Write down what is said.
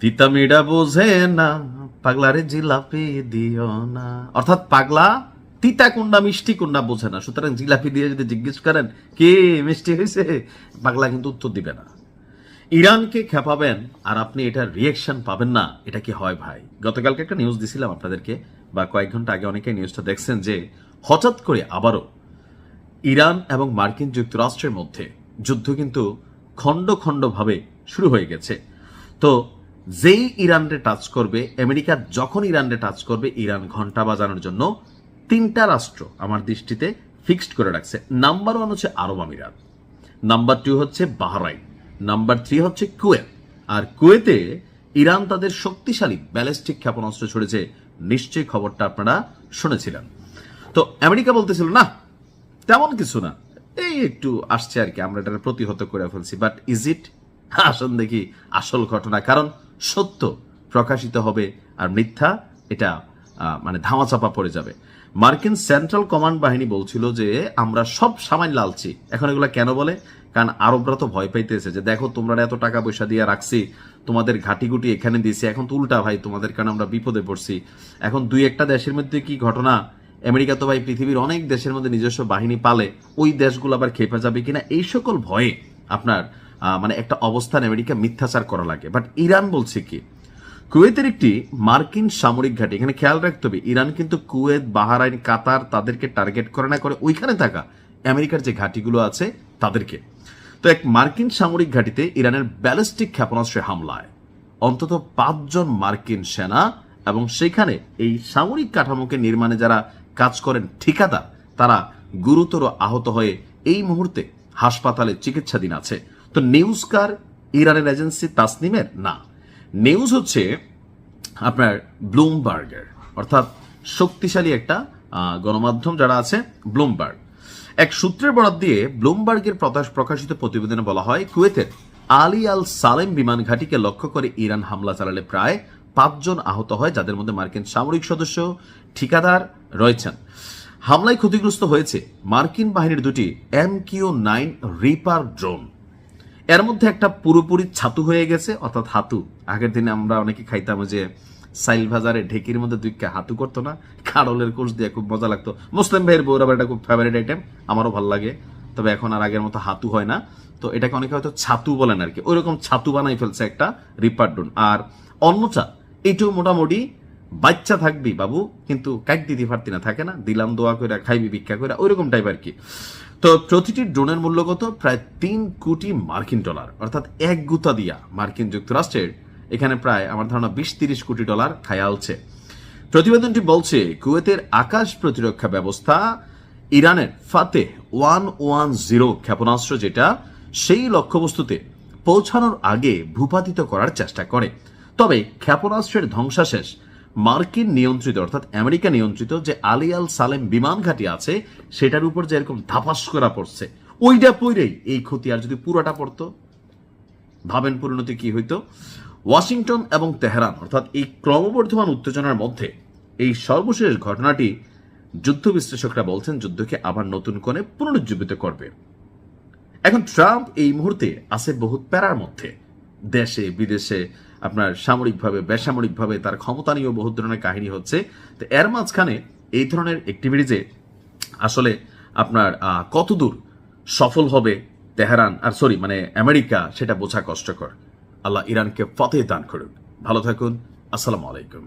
তিতামিডা বোঝে না, পাগলারে জিলাপি দিও না। অর্থাৎ পাগলা তিতা কোনটা মিষ্টি কোনটা বোঝে না, সুতরাং জিলাপি দিয়ে যদি জিজ্ঞেস করেন কি মিষ্টি হয়েছে, পাগলা কিন্তু উত্তর দিবে না। ইরানকে খেপাবেন আর আপনি এটার রিয়েকশন পাবেন না, এটা কি হয় ভাই? গতকালকে একটা নিউজ দিছিলাম আপনাদেরকে, বা কয়েক ঘন্টা আগে অনেকে নিউজটা দেখছেন, যে হঠাৎ করে আবারও ইরান এবং মার্কিন যুক্তরাষ্ট্রের মধ্যে যুদ্ধ কিন্তু খণ্ড খণ্ডভাবে শুরু হয়ে গেছে। তো যেই ইরানরে টাচ করবে, আমেরিকা যখন ইরানরে টাচ করবে, ইরান ঘন্টা বাজানোর জন্য তিনটা রাষ্ট্র আমার দৃষ্টিতে ফিক্সড করে রাখছে। নাম্বার 1 হচ্ছে আরব আমিরাত, নাম্বার 2 হচ্ছে বাহরাইন, নাম্বার 3 হচ্ছে কুয়েত। আর কুয়েতে ইরান তাদের শক্তিশালী ব্যালিস্টিক ক্ষেপণাস্ত্র ছড়েছে, নিশ্চয়ই খবরটা আপনারা শুনেছিলেন। তো আমেরিকা বলতেছিল না তেমন কিছু না, এই একটু আসছে আর কি, আমরা এটা প্রতিহত করে ফেলছি। But is it? আসুন দেখি আসল ঘটনা, কারণ সত্য প্রকাশিত হবে আর মিথ্যা এটা মানে ধামাচাপা পড়ে যাবে। মার্কিন সেন্ট্রাল কমান্ড বাহিনী বলছিল যে আমরা সব সামান্য লালছি। এখন এগুলো কেন বলে? কারণ আরবরা তো ভয় পাইতেছে যে দেখো তোমরা এত টাকা পয়সা দিয়ে রাখছি, তোমাদের ঘাটিগুটি এখানে দিয়েছি, এখন তো উল্টা ভাই তোমাদের কারণে আমরা বিপদে পড়ছি। এখন দুই একটা দেশের মধ্যে কি ঘটনা, আমেরিকা তো ভাই পৃথিবীর অনেক দেশের মধ্যে নিজস্ব বাহিনী পালে, ওই দেশগুলো আবার খেপে যাবে কিনা, এই সকল ভয়ে আপনার মানে একটা অবস্থান আমেরিকা মিথ্যাচার করা লাগে। বাট ইরান বলছে কি, কুয়েতের একটি মার্কিন সামরিক ঘাঁটি, এখানে খেয়াল রাখতে হবে ইরান কিন্তু কুয়েত, বাহরাইন, কাতার তাদেরকে টার্গেট করে না, করে ওইখানে থাকা আমেরিকার যে ঘাঁটিগুলো আছে তাদেরকে। তো এক মার্কিন সামরিক ঘাঁটিতে ইরানের ব্যালিস্টিক ক্ষেপণাস্ত্রে হামলায় অন্তত 5 জন মার্কিন সেনা এবং সেখানে এই সামরিক কাঠামোকে নির্মাণে যারা কাজ করেন ঠিকাদার, তারা গুরুতর আহত হয়ে এই মুহূর্তে হাসপাতালে চিকিৎসাধীন আছে। তো নিউজ কার? ইরানের এজেন্সি তাসনিমের না, নিউজ হচ্ছে আপনার ব্লুমবার্গের, অর্থাৎ শক্তিশালী একটা গণমাধ্যম যারা আছে ব্লুমবার্গ। এক সূত্রের বরাত দিয়ে ব্লুমবার্গের প্রকাশিত প্রতিবেদনে বলা হয়, কুয়েতের আলী আল সালেম বিমান ঘাঁটিকে লক্ষ্য করে ইরান হামলা চালালে প্রায় 5 জন আহত হয়, যাদের মধ্যে মার্কিন সামরিক সদস্য, ঠিকাদার রয়েছেন। হামলায় ক্ষতিগ্রস্ত হয়েছে মার্কিন বাহিনীর দুটি MQ-9 রিপার ড্রোন। এর মধ্যে একটা পুরোপুরি ছাতু হয়ে গেছে, অর্থাৎ হাতু। আগের দিনে আমরা অনেকে খাইতাম যে সাইল ভাজারে ঢেকির মধ্যে দুইটা হাতু করতো না, কারলের কোষ দিয়ে, খুব মজা লাগতো। মুসলিম ভাইয়ের বউর আবার এটা খুব ফেভারিট আইটেম, আমারও ভালো লাগে, তবে এখন আর আগের মতো হাতু হয় না। তো এটাকে অনেকে হয়তো ছাতু বলেন আর কি, ওইরকম ছাতু বানাই ফেলছে একটা রিপার ড্রোন। আর অন্যটা এইটাও মোটামুটি বাচ্চা থাকবি বাবু, কিন্তু কাইট দিতে পারতি না, থাকে না, দিলাম দোয়া করে খাইবি ভিক্ষা করে, ওইরকম টাইপ আর কি। তো প্রতিটি ড্রোনের মূল্য কত? প্রায় 3 কোটি মার্কিন ডলার, অর্থাৎ এক গুতা দিয়া মার্কিন যুক্তরাষ্ট্রের এখানে প্রায় আমার ধারণা 20-30 কোটি ডলার খায়ালছে। প্রতিবেদনটি বলছে কুয়েতের আকাশ প্রতিরক্ষা ব্যবস্থা ইরানের ফাতে 110 ক্ষেপণাস্ত্র, যেটা সেই লক্ষ্যবস্তুতে পৌঁছানোর আগে ভূপাতিত করার চেষ্টা করে। তবে ক্ষেপণাস্ত্রের ধ্বংসাশেষ মার্কিন নিয়ন্ত্রিত, অর্থাৎ আমেরিকা নিয়ন্ত্রিত যে আলী আল সালেম বিমান ঘাঁটি আছে সেটার উপর যে এরকম ধাপাস করা পড়ছে, ওইটা পইরেই এই ক্ষতি। আর যদি পুরোটা পড়তো, ভাবেন পরিণতি কি হইতো। ওয়াশিংটন এবং তেহরান, অর্থাৎ এই ক্রমবর্ধমান উত্তেজনার মধ্যে এই সর্বশেষ ঘটনাটি যুদ্ধ বিশ্লেষকরা বলছেন যুদ্ধকে আবার নতুন করে পুনরুজ্জীবিত করবে। এখন ট্রাম্প এই মুহূর্তে আছে বহুত প্যারার মধ্যে, দেশে বিদেশে আপনার সামরিকভাবে বেসামরিকভাবে তার ক্ষমতা নিয়েও বহুত ধরনের কাহিনী হচ্ছে। তো এর মাঝখানে এই ধরনের অ্যাক্টিভিটিজে আসলে আপনার কতদূর সফল হবে তেহরান আর আমেরিকা, সেটা বোঝা কষ্টকর। আল্লাহ ইরানকে ফতেহ দান করুন। ভালো থাকুন। আসসালামু আলাইকুম।